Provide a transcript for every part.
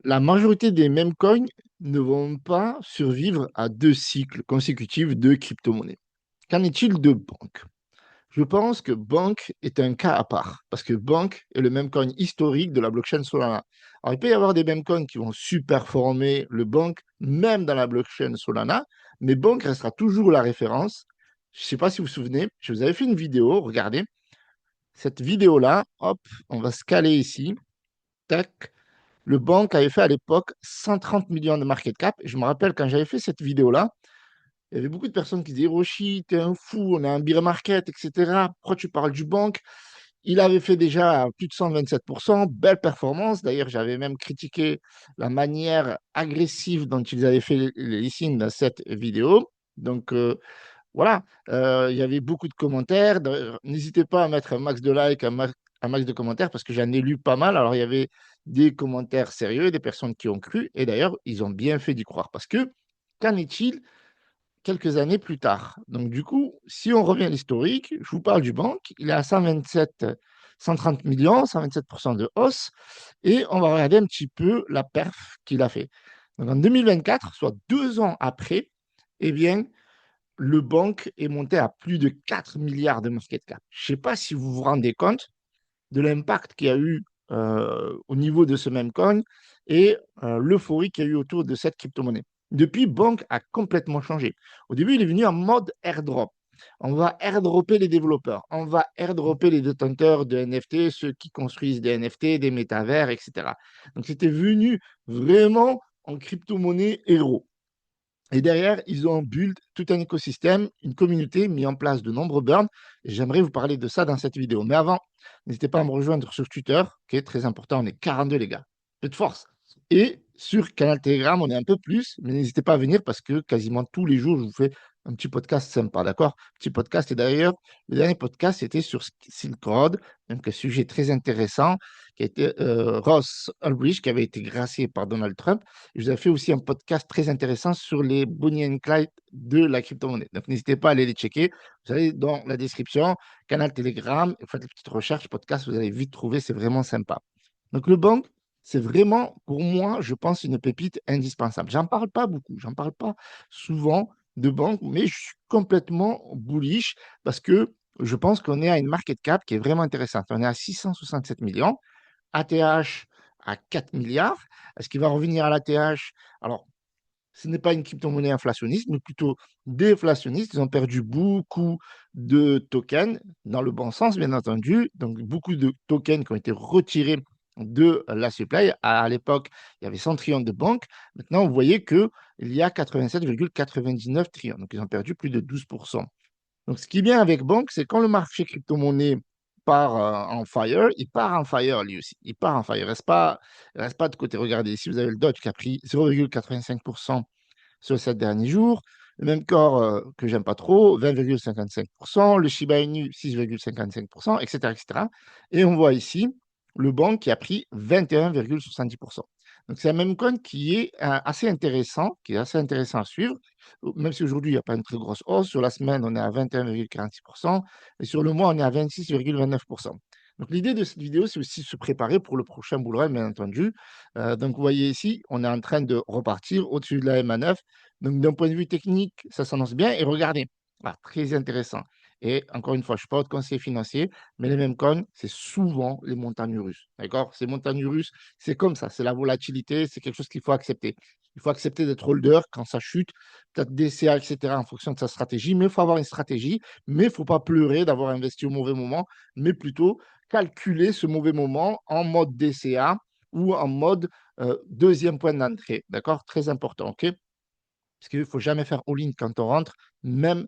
La majorité des meme coins ne vont pas survivre à 2 cycles consécutifs de crypto-monnaies. Qu'en est-il de Bonk? Je pense que Bonk est un cas à part, parce que Bonk est le meme coin historique de la blockchain Solana. Alors, il peut y avoir des meme coins qui vont surperformer le Bonk, même dans la blockchain Solana, mais Bonk restera toujours la référence. Je ne sais pas si vous vous souvenez, je vous avais fait une vidéo, regardez. Cette vidéo-là, hop, on va se caler ici, tac. Le banque avait fait à l'époque 130 millions de market cap. Et je me rappelle quand j'avais fait cette vidéo-là, il y avait beaucoup de personnes qui disaient Roshi, t'es un fou, on a un bear market, etc. Pourquoi tu parles du banque? Il avait fait déjà plus de 127%, belle performance. D'ailleurs, j'avais même critiqué la manière agressive dont ils avaient fait les listings dans cette vidéo. Donc, voilà, il y avait beaucoup de commentaires. D'ailleurs, n'hésitez pas à mettre un max de likes, un max de commentaires, parce que j'en ai lu pas mal. Alors, il y avait des commentaires sérieux, des personnes qui ont cru, et d'ailleurs, ils ont bien fait d'y croire. Parce que, qu'en est-il quelques années plus tard? Donc, du coup, si on revient à l'historique, je vous parle du banque, il est à 127, 130 millions, 127% de hausse, et on va regarder un petit peu la perf qu'il a fait. Donc, en 2024, soit 2 ans après, eh bien, le banque est monté à plus de 4 milliards de market cap. Je ne sais pas si vous vous rendez compte de l'impact qu'il y a eu au niveau de ce même coin et l'euphorie qu'il y a eu autour de cette crypto-monnaie. Depuis, Bank a complètement changé. Au début, il est venu en mode airdrop. On va airdropper les développeurs, on va airdropper les détenteurs de NFT, ceux qui construisent des NFT, des métavers, etc. Donc, c'était venu vraiment en crypto-monnaie héros. Et derrière, ils ont build tout un écosystème, une communauté, mis en place de nombreux burns. Et j'aimerais vous parler de ça dans cette vidéo. Mais avant, n'hésitez pas à me rejoindre sur Twitter, qui est très important. On est 42, les gars. Peu de force. Et sur Canal Telegram, on est un peu plus, mais n'hésitez pas à venir parce que quasiment tous les jours, je vous fais un petit podcast sympa, d'accord? Petit podcast. Et d'ailleurs, le dernier podcast, c'était sur Silk Road, donc un sujet très intéressant, qui a été Ross Ulbricht, qui avait été gracié par Donald Trump. Je vous ai fait aussi un podcast très intéressant sur les Bonnie and Clyde de la crypto-monnaie. Donc, n'hésitez pas à aller les checker. Vous allez dans la description, canal Telegram, vous faites des petites recherches, podcast, vous allez vite trouver, c'est vraiment sympa. Donc, le banque, c'est vraiment, pour moi, je pense, une pépite indispensable. J'en parle pas beaucoup, j'en parle pas souvent de banque, mais je suis complètement bullish parce que je pense qu'on est à une market cap qui est vraiment intéressante. On est à 667 millions. ATH à 4 milliards. Est-ce qu'il va revenir à l'ATH? Alors, ce n'est pas une crypto-monnaie inflationniste, mais plutôt déflationniste. Ils ont perdu beaucoup de tokens, dans le bon sens, bien entendu. Donc, beaucoup de tokens qui ont été retirés de la supply. À l'époque, il y avait 100 trillions de banques. Maintenant, vous voyez qu'il y a 87,99 trillions. Donc, ils ont perdu plus de 12%. Donc, ce qui est bien avec Bonk, c'est quand le marché crypto-monnaie part en fire, il part en fire lui aussi. Il part en fire. Il reste pas de côté. Regardez, ici, vous avez le Dodge qui a pris 0,85% sur les 7 derniers jours. Le même corps que j'aime pas trop, 20,55%. Le Shiba Inu, 6,55%, etc., etc. Et on voit ici le banque qui a pris 21,70%. Donc, c'est un même coin qui est assez intéressant, qui est assez intéressant à suivre, même si aujourd'hui, il n'y a pas une très grosse hausse. Sur la semaine, on est à 21,46%, et sur le mois, on est à 26,29%. Donc, l'idée de cette vidéo, c'est aussi se préparer pour le prochain bull run, bien entendu. Donc, vous voyez ici, on est en train de repartir au-dessus de la MA9. Donc, d'un point de vue technique, ça s'annonce bien. Et regardez, voilà, très intéressant. Et encore une fois, je ne suis pas votre conseiller financier, mais les mêmes coins, c'est souvent les montagnes russes. D'accord? Ces montagnes russes, c'est comme ça, c'est la volatilité, c'est quelque chose qu'il faut accepter. Il faut accepter d'être holder quand ça chute, peut-être DCA, etc., en fonction de sa stratégie. Mais il faut avoir une stratégie, mais il ne faut pas pleurer d'avoir investi au mauvais moment, mais plutôt calculer ce mauvais moment en mode DCA ou en mode deuxième point d'entrée. D'accord? Très important, OK? Parce qu'il ne faut jamais faire all-in quand on rentre, même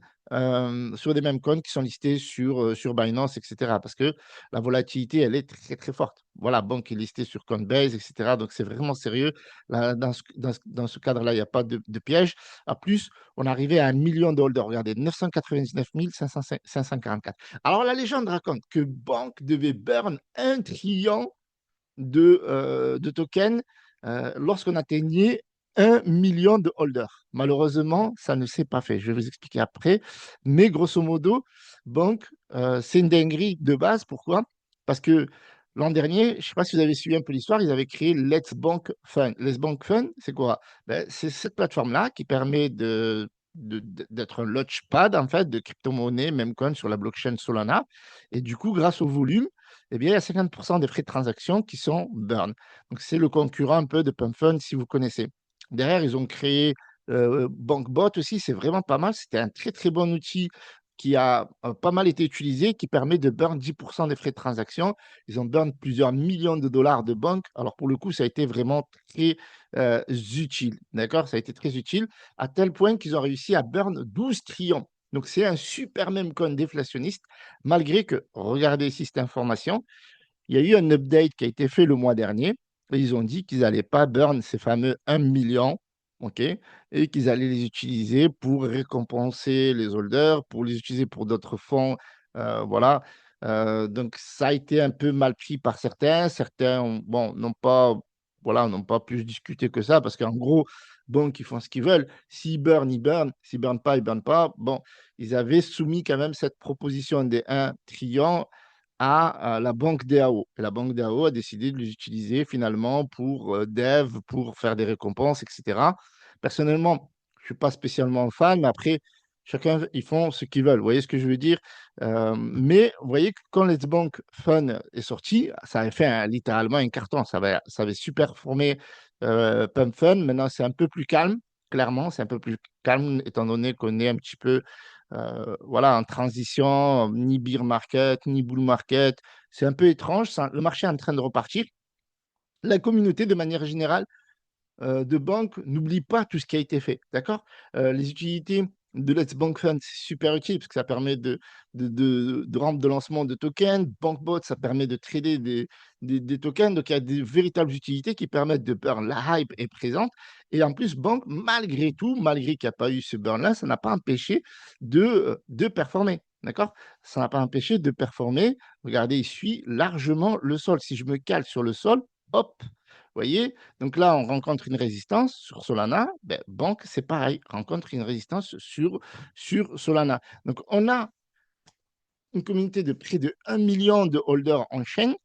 sur des mêmes coins qui sont listés sur Binance, etc. Parce que la volatilité, elle est très, très forte. Voilà, banque est listée sur Coinbase, etc. Donc, c'est vraiment sérieux. Là, dans ce cadre-là, il n'y a pas de piège. En plus, on arrivait à 1 million de holders. Regardez, 999 544. Alors, la légende raconte que Banque devait burn 1 trillion de tokens lorsqu'on atteignait 1 million de holders. Malheureusement, ça ne s'est pas fait. Je vais vous expliquer après. Mais grosso modo, Bank, c'est une dinguerie de base. Pourquoi? Parce que l'an dernier, je ne sais pas si vous avez suivi un peu l'histoire, ils avaient créé Let's Bank Fun. Let's Bank Fun, c'est quoi? Ben, c'est cette plateforme-là qui permet d'être un launchpad en fait de crypto-monnaie, même coin sur la blockchain Solana. Et du coup, grâce au volume, eh bien, il y a 50% des frais de transaction qui sont burn. Donc, c'est le concurrent un peu de Pump Fun si vous connaissez. Derrière, ils ont créé BankBot aussi, c'est vraiment pas mal. C'était un très très bon outil qui a pas mal été utilisé, qui permet de burn 10% des frais de transaction. Ils ont burn plusieurs millions de dollars de banque. Alors pour le coup, ça a été vraiment très utile. D'accord? Ça a été très utile, à tel point qu'ils ont réussi à burn 12 trillions. Donc c'est un super même coin déflationniste, malgré que, regardez ici cette information, il y a eu un update qui a été fait le mois dernier et ils ont dit qu'ils n'allaient pas burn ces fameux 1 million, OK, et qu'ils allaient les utiliser pour récompenser les holders, pour les utiliser pour d'autres fonds, voilà. Donc ça a été un peu mal pris par certains. Certains bon, n'ont pas, voilà, n'ont pas plus discuté que ça parce qu'en gros, bon, ils font ce qu'ils veulent. S'ils burn, ils burn. S'ils burn pas, ils burn pas. Bon, ils avaient soumis quand même cette proposition des 1 trillion à la banque DAO. Et la banque DAO a décidé de les utiliser finalement pour dev, pour faire des récompenses, etc. Personnellement, je ne suis pas spécialement fan, mais après, chacun, ils font ce qu'ils veulent. Vous voyez ce que je veux dire? Mais vous voyez que quand Let's Bank Fun est sorti, ça avait fait littéralement un carton. Ça avait super formé Pump Fun. Maintenant, c'est un peu plus calme. Clairement, c'est un peu plus calme étant donné qu'on est un petit peu voilà, en transition, ni bear market, ni bull market. C'est un peu étrange. Le marché est en train de repartir. La communauté, de manière générale, de banque n'oublie pas tout ce qui a été fait. D'accord? Les utilités de Let's Bank Fund, c'est super utile parce que ça permet de rendre de lancement de tokens. BankBot, ça permet de trader des tokens. Donc, il y a des véritables utilités qui permettent de burn. La hype est présente. Et en plus, Bank, malgré tout, malgré qu'il n'y a pas eu ce burn-là, ça n'a pas empêché de performer. D'accord? Ça n'a pas empêché de performer. Regardez, il suit largement le sol. Si je me cale sur le sol, hop, vous voyez, donc là, on rencontre une résistance sur Solana. Ben, Bank, c'est pareil, rencontre une résistance sur Solana. Donc, on a une communauté de près de 1 million de holders en chaîne.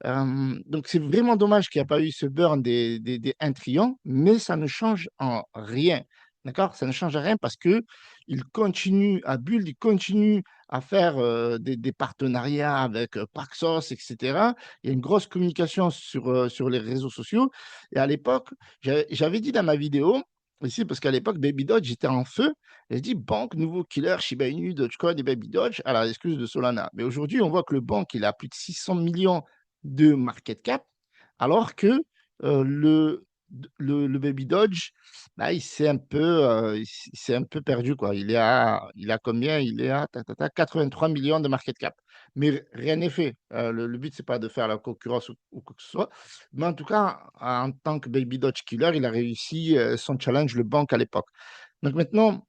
Donc, c'est vraiment dommage qu'il n'y a pas eu ce burn des 1 trillion, mais ça ne change en rien. D'accord? Ça ne change rien parce qu'il continue à build, il continue à faire des partenariats avec Paxos, etc. Il y a une grosse communication sur les réseaux sociaux. Et à l'époque, j'avais dit dans ma vidéo, ici, parce qu'à l'époque, Baby Dodge était en feu. Et je dis, banque, nouveau killer, Shiba Inu, Dogecoin et Baby Dodge, à la excuse de Solana. Mais aujourd'hui, on voit que le banque, il a plus de 600 millions de market cap, alors que le Baby Dodge, bah, il s'est un peu perdu, quoi. Il a combien? Il est à 83 millions de market cap. Mais rien n'est fait. Le but, c'est pas de faire la concurrence ou quoi que ce soit. Mais en tout cas, en tant que Baby Dodge killer, il a réussi son challenge, le banque à l'époque. Donc maintenant,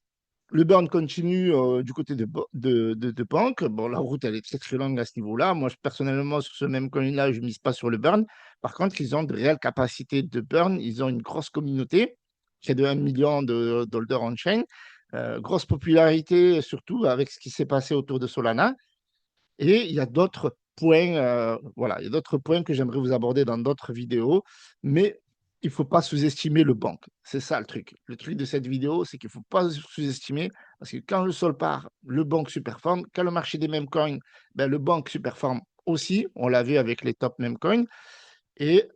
le burn continue du côté de banque. Bon, la route, elle est très, très longue à ce niveau-là. Moi, personnellement, sur ce même coin-là, je ne mise pas sur le burn. Par contre, ils ont de réelles capacités de burn. Ils ont une grosse communauté, près de 1 million d'holders on-chain. Grosse popularité, surtout avec ce qui s'est passé autour de Solana. Et il y a d'autres points, voilà, il y a d'autres points que j'aimerais vous aborder dans d'autres vidéos, mais il ne faut pas sous-estimer le bank. C'est ça le truc. Le truc de cette vidéo, c'est qu'il ne faut pas sous-estimer, parce que quand le sol part, le bank superforme. Quand le marché des meme coins, ben, le bank superforme aussi. On l'a vu avec les top meme coins. Et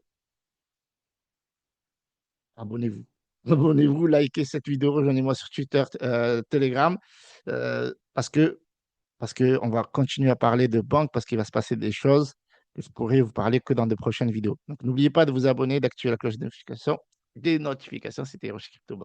abonnez-vous. Abonnez-vous, likez cette vidéo, rejoignez-moi sur Twitter, Telegram, parce qu'on va continuer à parler de banque, parce qu'il va se passer des choses que je pourrai vous parler que dans de prochaines vidéos. Donc, n'oubliez pas de vous abonner, d'activer la cloche de notification, des notifications, c'était Hiroshi Crypto.